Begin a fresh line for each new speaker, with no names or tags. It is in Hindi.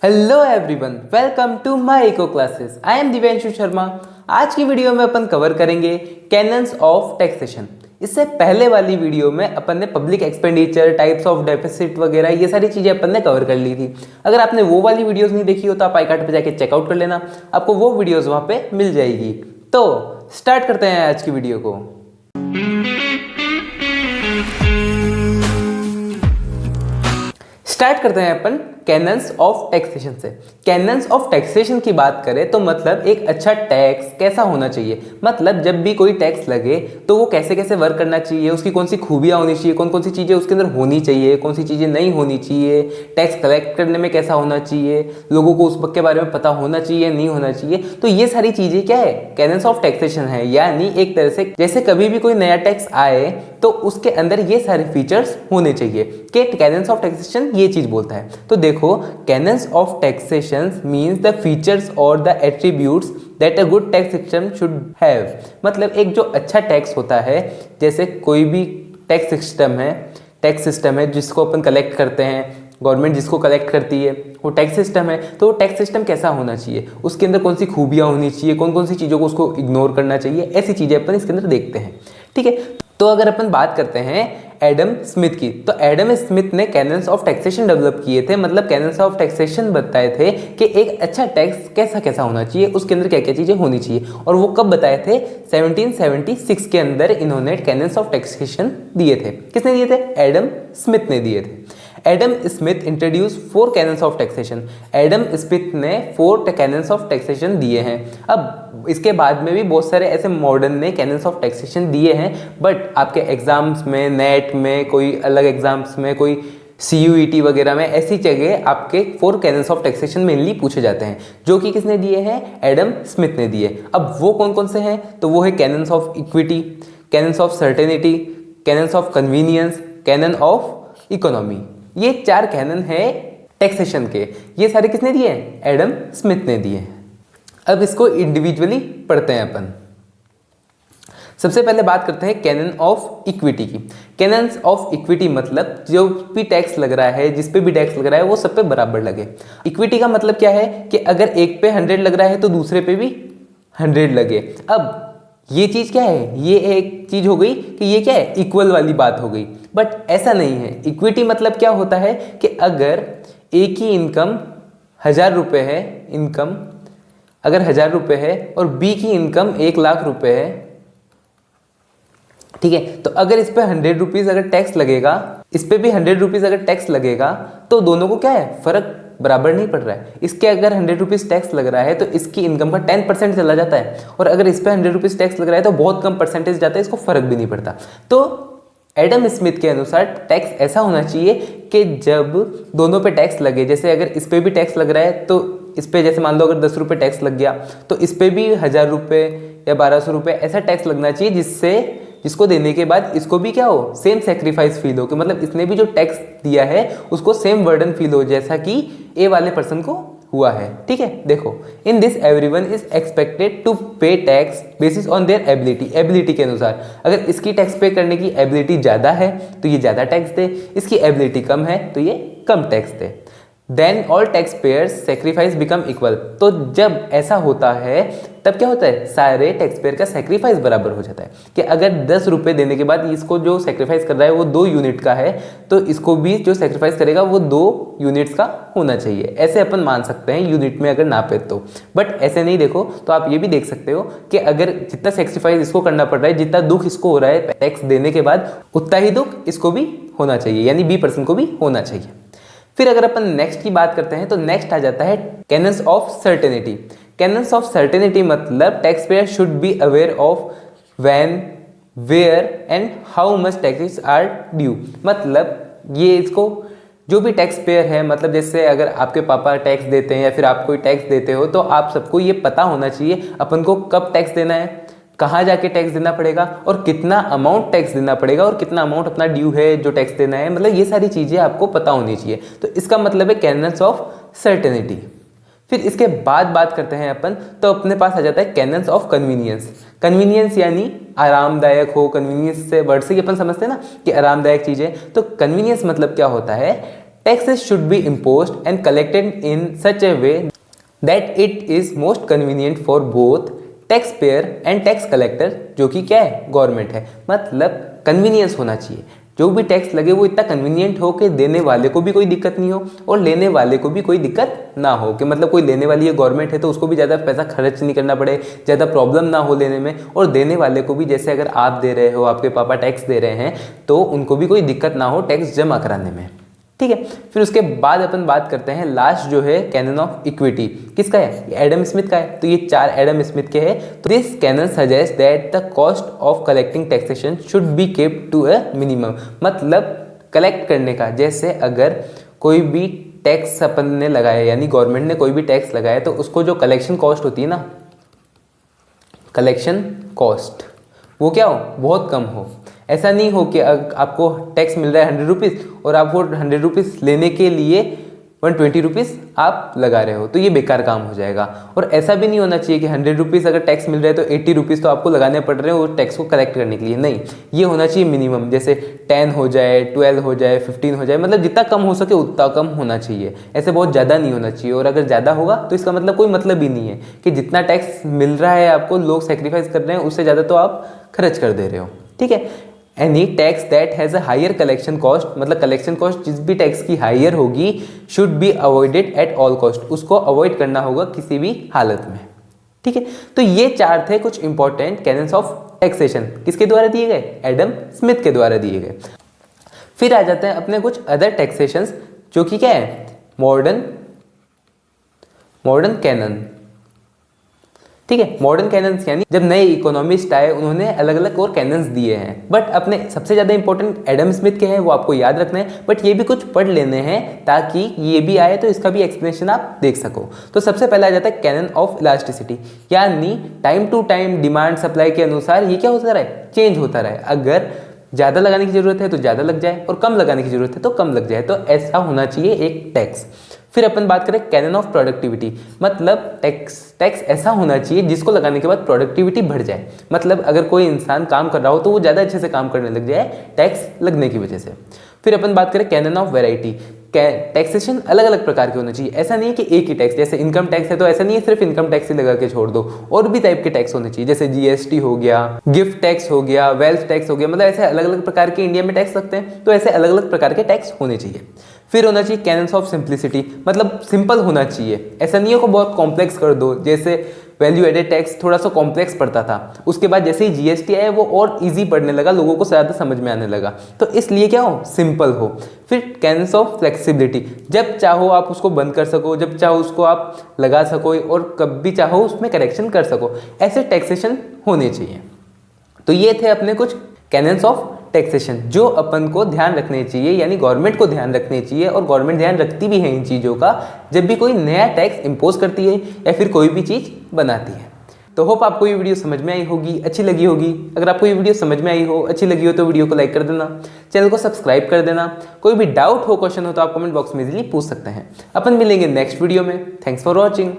Hello everyone, welcome to my eco classes. I am Divyanshu Sharma. आज की वीडियो में अपन कवर करेंगे कैनन्स ऑफ टैक्सेशन। इससे पहले वाली वीडियो में अपन ने public expenditure, types of deficit वगैरह ये सारी चीज़ें अपन ने कवर कर ली थी। अगर आपने वो वाली वीडियोस नहीं देखी हो तो आप आई कार्ड पे जाके चेकआउट कर लेना, आपको वो वीडियोस वहाँ पे मिल जाएगी। तो स्टार्ट करते हैं आज की वीडियो को। स्टार्ट करते हैं अपन कैनन्स ऑफ टैक्सेशन से। कैनन्स ऑफ टैक्सेशन की बात करें तो मतलब एक अच्छा टैक्स कैसा होना चाहिए, मतलब जब भी कोई टैक्स लगे तो वो कैसे कैसे वर्क करना चाहिए, उसकी कौन सी खूबियाँ होनी चाहिए, कौन कौन सी चीज़ें उसके अंदर होनी चाहिए, कौन सी चीज़ें नहीं होनी चाहिए, टैक्स कलेक्ट करने में कैसा होना चाहिए, लोगों को उस के बारे में पता होना चाहिए नहीं होना चाहिए। तो ये सारी चीज़ें क्या है, कैनन्स ऑफ टैक्सेशन है। यानी एक तरह से जैसे कभी भी कोई नया टैक्स आए तो उसके अंदर ये सारे फीचर्स होने चाहिए कि कैनन्स ऑफ टैक्सेशन ये चीज़ बोलता है। तो देखो, canons of taxation means the features और the attributes that a good tax system should have. मतलब एक जो अच्छा टैक्स होता है, जैसे कोई भी टैक्स सिस्टम है जिसको अपन कलेक्ट करते हैं, गवर्नमेंट जिसको कलेक्ट करती है वो टैक्स सिस्टम है। तो वो टैक्स सिस्टम कैसा होना चाहिए, उसके अंदर कौन सी खूबियाँ होनी चाहिए, कौन कौन सी चीज़ों को उसको इग्नोर करना चाहिए, ऐसी चीज़ें अपन इसके अंदर देखते हैं। ठीक है, तो अगर अपन बात करते हैं एडम स्मिथ की, तो एडम स्मिथ ने कैनन्स ऑफ टैक्सेशन डेवलप किए थे। मतलब कैनन्स ऑफ टैक्सेशन बताए थे कि एक अच्छा टैक्स कैसा कैसा होना चाहिए, उसके अंदर क्या क्या चीज़ें होनी चाहिए। और वो कब बताए थे, 1776 के अंदर इन्होंने कैनन्स ऑफ टैक्सेशन दिए थे। किसने दिए थे, एडम स्मिथ ने दिए थे। Adam Smith introduce 4 cannons of taxation. Adam Smith ने 4 कैनन्स ऑफ टैक्सेशन दिए हैं। अब इसके बाद में भी बहुत सारे ऐसे मॉडर्न ने कैनन्स ऑफ टैक्सेशन दिए हैं, बट आपके एग्जाम्स में, नेट में, कोई अलग एग्जाम्स में, कोई CUET वगैरह में ऐसी जगह आपके 4 कैनन्स ऑफ टैक्सेशन मेनली पूछे जाते हैं, जो कि किसने दिए हैं, एडम स्मिथ ने दिए। अब वो कौन कौन से हैं, तो वो है canons of equity, cannons of certainty, canons of convenience, canon of economy. ये 4 कैनन है टैक्सेशन के। ये सारे किसने दिए हैं, एडम स्मिथ ने दिए हैं। अब इसको इंडिविजुअली पढ़ते हैं अपन। सबसे पहले बात करते हैं कैनन ऑफ इक्विटी की। कैनन्स ऑफ इक्विटी मतलब जो भी टैक्स लग रहा है, जिस पे भी टैक्स लग रहा है वो सब पे बराबर लगे। इक्विटी का मतलब क्या है कि अगर एक पे 100 लग रहा है तो दूसरे पे भी 100 लगे। अब ये चीज़ क्या है, ये एक चीज़ हो गई कि ये क्या है, इक्वल वाली बात हो गई। बट ऐसा नहीं है। इक्विटी मतलब क्या होता है कि अगर ए की इनकम 1000 रुपये है, इनकम अगर 1000 रुपये है और बी की इनकम 1 लाख रुपए है, ठीक है, तो अगर इस पे 100 रुपीज़ अगर टैक्स लगेगा, इस पे भी 100 रुपीज़ अगर टैक्स लगेगा, तो दोनों को क्या है, फर्क बराबर नहीं पड़ रहा है। इसके अगर 100 रुपीज़ टैक्स लग रहा है तो इसकी इनकम का 10% चला जाता है, और अगर इस पे 100 रुपीज़ टैक्स लग रहा है तो बहुत कम परसेंटेज जाता है, इसको फर्क भी नहीं पड़ता। तो एडम स्मिथ के अनुसार टैक्स ऐसा होना चाहिए कि जब दोनों पे टैक्स लगे, जैसे अगर इस पे भी टैक्स लग रहा है तो इस पे, जैसे मान लो अगर 10 रुपये टैक्स लग गया तो इस पे भी 1000 रुपये या 1200 रुपये ऐसा टैक्स लगना चाहिए जिसको देने के बाद इसको भी क्या हो, सेम सेक्रीफाइस फील हो, कि मतलब इसने भी जो टैक्स दिया है उसको सेम बर्डन फील हो जैसा कि ए वाले पर्सन को हुआ है। ठीक है, देखो, in this everyone is expected to pay tax basis on their ability. Ability के अनुसार, अगर इसकी टैक्स पे करने की एबिलिटी ज़्यादा है तो ये ज़्यादा टैक्स दे, इसकी एबिलिटी कम है तो ये कम टैक्स दे। Then all tax payers sacrifice become equal. तो जब ऐसा होता है तब क्या होता है, सारे टैक्स पेयर का सेक्रीफाइस बराबर हो जाता है। कि अगर 10 रुपये देने के बाद इसको जो सेक्रीफाइस कर रहा है वो 2 यूनिट का है, तो इसको भी जो सेक्रीफाइस करेगा वो 2 यूनिट्स का होना चाहिए। ऐसे अपन मान सकते हैं यूनिट में अगर नापे तो। बट ऐसे नहीं, देखो तो आप ये भी देख सकते हो कि अगर जितना सेक्रीफाइस इसको करना पड़ रहा है, जितना दुख इसको हो रहा है टैक्स देने के बाद, उतना ही दुख इसको भी होना चाहिए, यानी B% को भी होना चाहिए। फिर अगर अपन नेक्स्ट की बात करते हैं तो नेक्स्ट आ जाता है canons of certainty. Canons of certainty मतलब tax payer should be aware of when, where and how much taxes are due. मतलब ये इसको जो भी टैक्स पेयर है, मतलब जैसे अगर आपके पापा टैक्स देते हैं या फिर आप कोई टैक्स देते हो, तो आप सबको ये पता होना चाहिए अपन को कब टैक्स देना है, कहाँ जाके टैक्स देना पड़ेगा और कितना अमाउंट टैक्स देना पड़ेगा और कितना अमाउंट अपना ड्यू है जो टैक्स देना है। मतलब ये सारी चीज़ें आपको पता होनी चाहिए। तो इसका मतलब है कैनन्स ऑफ सर्टेनिटी। फिर इसके बाद बात करते हैं अपन, तो अपने पास आ जाता है कैनन्स ऑफ कन्वीनियंस। कन्वीनियंस यानी आरामदायक हो। कन्वीनियंस से वर्ड से ही अपन समझते हैं ना कि आरामदायक चीज़ें। तो कन्वीनियंस मतलब क्या होता है, Taxes should be imposed and collected in such a way that it is most convenient for both taxpayer and tax collector, जो कि क्या है, गवर्नमेंट है। मतलब कन्वीनियंस होना चाहिए, जो भी टैक्स लगे वो इतना कन्वीनियंट हो कि देने वाले को भी कोई दिक्कत नहीं हो और लेने वाले को भी कोई दिक्कत ना हो, कि मतलब कोई लेने वाली है गवर्नमेंट है तो उसको भी ज़्यादा पैसा खर्च नहीं करना पड़े, ज़्यादा प्रॉब्लम ना हो लेने में, और देने वाले को भी, जैसे अगर आप दे रहे हो, आपके पापा टैक्स दे रहे हैं, तो उनको भी कोई दिक्कत ना हो टैक्स जमा कराने में। ठीक है, फिर उसके बाद अपन बात करते हैं लास्ट जो है कैनन ऑफ इक्विटी, किसका है, एडम स्मिथ का है। तो ये 4 एडम स्मिथ के हैं। तो this canon suggest that the cost of collecting taxation should be kept to a minimum. मतलब कलेक्ट करने का, जैसे अगर कोई भी टैक्स अपन ने लगाया, यानी गवर्नमेंट ने कोई भी टैक्स लगाया, तो उसको जो कलेक्शन कॉस्ट होती है ना, कलेक्शन कॉस्ट, वो क्या हो, बहुत कम हो। ऐसा नहीं हो कि आपको टैक्स मिल रहा है 100 रुपीज़ और आप वो 100 रुपीज़ लेने के लिए 120 रुपीज़ आप लगा रहे हो, तो ये बेकार काम हो जाएगा। और ऐसा भी नहीं होना चाहिए कि 100 रुपीज़ अगर टैक्स मिल रहा है तो 80 रुपीज़ तो आपको लगाने पड़ रहे हैं वो टैक्स को कलेक्ट करने के लिए। नहीं, ये होना चाहिए मिनिमम, जैसे 10 हो जाए, 12 हो जाए, 15 हो जाए, मतलब जितना कम हो सके उतना कम होना चाहिए। ऐसे बहुत ज़्यादा नहीं होना चाहिए, और अगर ज़्यादा होगा तो इसका मतलब कोई मतलब ही नहीं है कि जितना टैक्स मिल रहा है आपको, लोग सेक्रीफाइस कर रहे हैं, उससे ज़्यादा तो आप खर्च कर दे रहे हो। ठीक है, any tax that has a higher collection cost, मतलब कलेक्शन कॉस्ट जिस भी टैक्स की हायर होगी, should be avoided at all cost, उसको अवॉइड करना होगा किसी भी हालत में। ठीक है, तो ये 4 थे कुछ इंपॉर्टेंट कैनन्स ऑफ टैक्सेशन, किसके द्वारा दिए गए, एडम स्मिथ के द्वारा दिए गए। फिर आ जाते हैं अपने कुछ अदर टैक्सेशंस, जो कि क्या है, मॉडर्न कैनन। ठीक है, मॉडर्न कैनन्स यानी जब नए इकोनॉमिस्ट आए उन्होंने अलग अलग और कैनन्स दिए हैं, बट अपने सबसे ज़्यादा इंपॉर्टेंट एडम स्मिथ के हैं, वो आपको याद रखना है, बट ये भी कुछ पढ़ लेने हैं ताकि ये भी आए तो इसका भी एक्सप्लेनेशन आप देख सको। तो सबसे पहला आ जाता है कैनन ऑफ इलास्टिसिटी, यानी time to time demand supply के अनुसार ये क्या होता रहे, चेंज होता रहे। अगर ज़्यादा लगाने की जरूरत है तो ज़्यादा लग जाए, और कम लगाने की जरूरत है तो कम लग जाए, तो ऐसा होना चाहिए एक टैक्स। फिर अपन बात करें कैनन ऑफ प्रोडक्टिविटी, मतलब टैक्स ऐसा होना चाहिए जिसको लगाने के बाद प्रोडक्टिविटी बढ़ जाए। मतलब अगर कोई इंसान काम कर रहा हो तो वो ज़्यादा अच्छे से काम करने लग जाए टैक्स लगने की वजह से। फिर अपन बात करें कैनन ऑफ वैरायटी, टैक्सेशन अलग अलग प्रकार के होने चाहिए। ऐसा नहीं है कि एक ही टैक्स, जैसे इनकम टैक्स है तो ऐसा नहीं है सिर्फ इनकम टैक्स ही लगा के छोड़ दो, और भी टाइप के टैक्स होने चाहिए, जैसे जीएसटी हो गया, गिफ्ट टैक्स हो गया, वेल्थ टैक्स हो गया, मतलब ऐसे अलग अलग प्रकार के इंडिया में टैक्स लगते हैं, तो ऐसे अलग अलग प्रकार के टैक्स होने चाहिए। फिर होना चाहिए कैनन्स ऑफ सिंप्लिसिटी, मतलब सिंपल होना चाहिए, ऐसा नहीं है को बहुत कॉम्प्लेक्स कर दो, जैसे वैल्यू एडेड टैक्स थोड़ा सा कॉम्प्लेक्स पड़ता था, उसके बाद जैसे ही जीएसटी आया वो और इजी पढ़ने लगा, लोगों को ज़्यादा समझ में आने लगा, तो इसलिए क्या हो, सिंपल हो। फिर कैनन्स ऑफ फ्लेक्सिबिलिटी, जब चाहो आप उसको बंद कर सको, जब चाहो उसको आप लगा सको, और कब भी चाहो उसमें करेक्शन कर सको, ऐसे टैक्सेशन होने चाहिए। तो ये थे अपने कुछ कैनन्स ऑफ टैक्सेशन जो अपन को ध्यान रखने चाहिए, यानी गवर्नमेंट को ध्यान रखने चाहिए, और गवर्नमेंट ध्यान रखती भी है इन चीज़ों का जब भी कोई नया टैक्स इम्पोज करती है या फिर कोई भी चीज़ बनाती है। तो होप आपको ये वीडियो समझ में आई होगी, अच्छी लगी होगी। अगर आपको ये वीडियो समझ में आई हो, अच्छी लगी हो, तो वीडियो को लाइक कर देना, चैनल को सब्सक्राइब कर देना। कोई भी डाउट हो, क्वेश्चन हो तो आप कमेंट बॉक्स में इजीली पूछ सकते हैं। अपन मिलेंगे नेक्स्ट वीडियो में। Thanks for watching.